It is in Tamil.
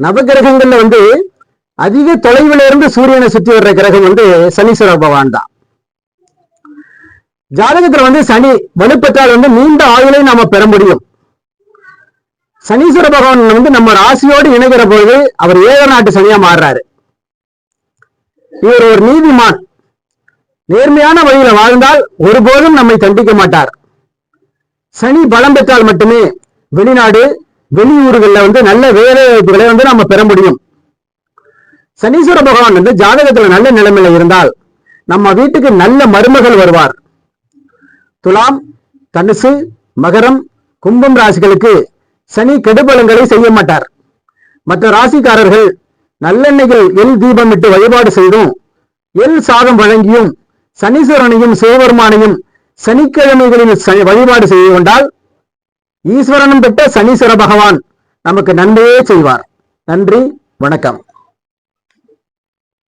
நவகிரகங்கள்ல அதிக தொலைவில் இருந்து சூரியனை சுற்றி வர்ற கிரகம் சனீஸ்வர பகவான் தான். ஜாதகத்துல சனி வலுப்பெற்றால் நீண்ட ஆயுளை நாம பெற முடியும். சனீஸ்வர பகவான் நம்ம ராசியோடு இணைகிற பொழுது அவர் 7 நாட்டு சனியா மாறுறாரு. இவர் ஒரு நீதிமான். நேர்மையான வழியில வாழ்ந்தால் ஒருபோதும் நம்மை தண்டிக்க மாட்டார். சனி பலம் பெற்றால் மட்டுமே வெளிநாடு வெளியூர்கள்ல நல்ல வேலை வாய்ப்புகளை நம்ம பெற முடியும். சனீஸ்வர பகவான் ஜாதகத்துல நல்ல நிலைமையில இருந்தால் நம்ம வீட்டுக்கு நல்ல மருமகள் வருவார். துலாம், தனுசு, மகரம், கும்பம் ராசிகளுக்கு சனி கெடுபலங்களை செய்ய மாட்டார். மற்ற ராசிக்காரர்கள் நல்லெண்ணெய்கள் எல் தீபமிட்டு வழிபாடு செய்தும் எல் சாதம் வழங்கியும் சனீஸ்வரனையும் சிவபெருமானையும் சனிக்கிழமைகளில் வழிபாடு செய்து கொண்டால் ஈஸ்வரனும் பெற்ற சனீஸ்வர பகவான் நமக்கு நன்மையே செய்வார். நன்றி, வணக்கம்.